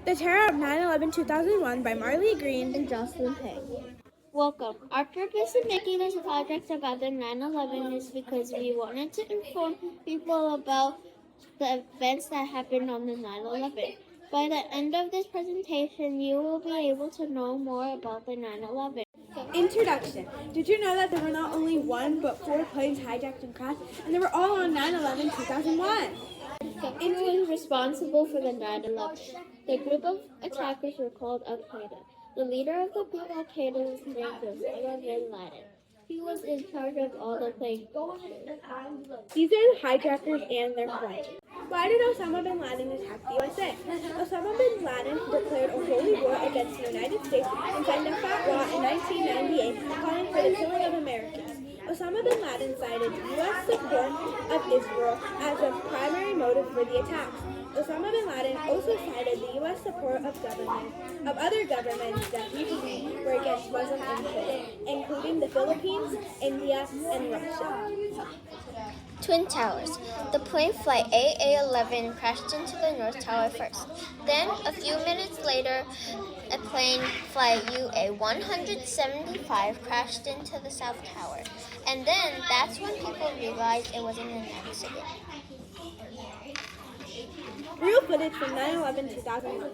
The Terror of 9/11/2001 by Marley, Greene, and Jocelyn. Welcome. Our purpose in making this project about the 9/11 is because we wanted to inform people about the events that happened on the 9/11. By the end of this presentation, you will be able to know more about the 9/11. Introduction. Did you know that there were not only one but 4 planes hijacked and crashed, and they were all on 9/11/2001? Who was responsible for the 9/11? The group of attackers were called Al-Qaeda. The leader of the group Al-Qaeda was named Osama bin Laden. He was in charge of all the plane crashes. These are the hijackers and their flight. Why did Osama bin Laden attack the USA? Osama bin Laden declared a holy war against the United States and signed a fatwa in 1998 calling for the killing of Americans. Osama bin Laden cited U.S. support of Israel as a primary motive for the attacks. Osama bin Laden also cited the U.S. support of other governments that he believed were against Muslim interests, including the Philippines, India, and Russia. Twin Towers. The plane flight AA-11 crashed into the North Tower first. Then, a few minutes later, a plane flight UA-175 crashed into the South Tower. And then, that's when people realized it wasn't an accident. Real footage from 9/11/2001.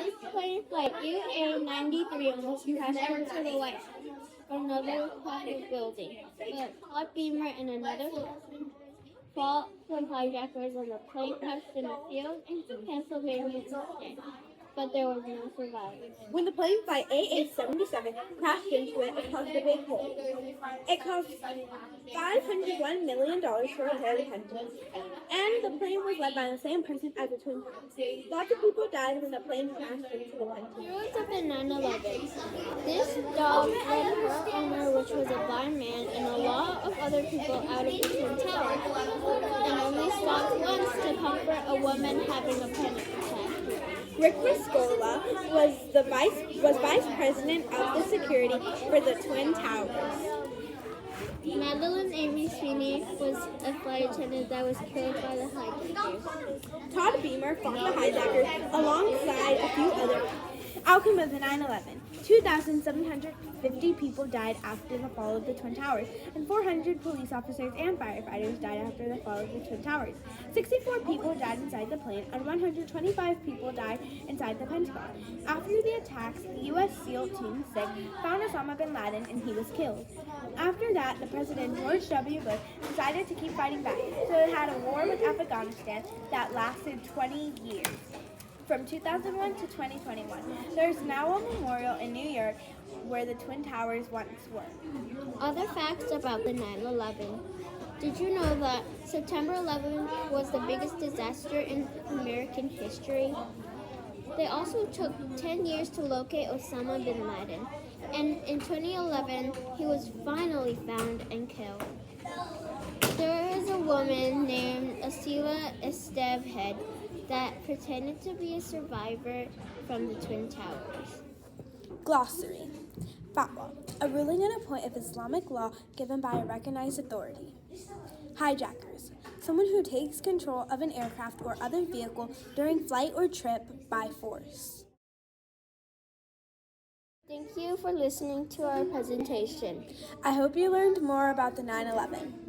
This plane flight UA-93 almost crashed into the White House, another public building. But Todd Beamer and another fought the hijackers when the plane crashed in a field in Pennsylvania instead. But there was no survivors. When the plane flight AA-77 crashed into it, it caused a big hole. It cost $501 million to repair the engine, and the plane was led by the same person as the Twin Towers. Lots of people died when the plane crashed into the Pentagon. Heroes of the 9/11. This dog led her owner, which was a blind man, and a lot of other people out of the Twin Towers, and only stopped once to comfort a woman having a panic attack. Rick Mascola was vice president of the security for the Twin Towers. Madeline Amy Sweeney was a flight attendant that was killed by the hijackers. Todd Beamer fought the hijackers alongside a few others. Outcome of the 9/11. 2,750 people died after the fall of the Twin Towers, and 400 police officers and firefighters died after the fall of the Twin Towers. 64 people died inside the plane, and 125 people died inside the Pentagon. After the attacks, the U.S. SEAL Team 6 found Osama bin Laden, and he was killed. After that, the President George W. Bush decided to keep fighting back, so it had a war with Afghanistan that lasted 20 years. From 2001 to 2021, there is now a memorial in New York where the Twin Towers once were. Other facts about the 9/11. Did you know that September 11th was the biggest disaster in American history? They also took 10 years to locate Osama bin Laden, and in 2011, he was finally found and killed. There is a woman named Asila Estevhead that pretended to be a survivor from the Twin Towers. Glossary. Fatwa, a ruling and a point of Islamic law given by a recognized authority. Hijackers, someone who takes control of an aircraft or other vehicle during flight or trip by force. Thank you for listening to our presentation. I hope you learned more about the 9/11.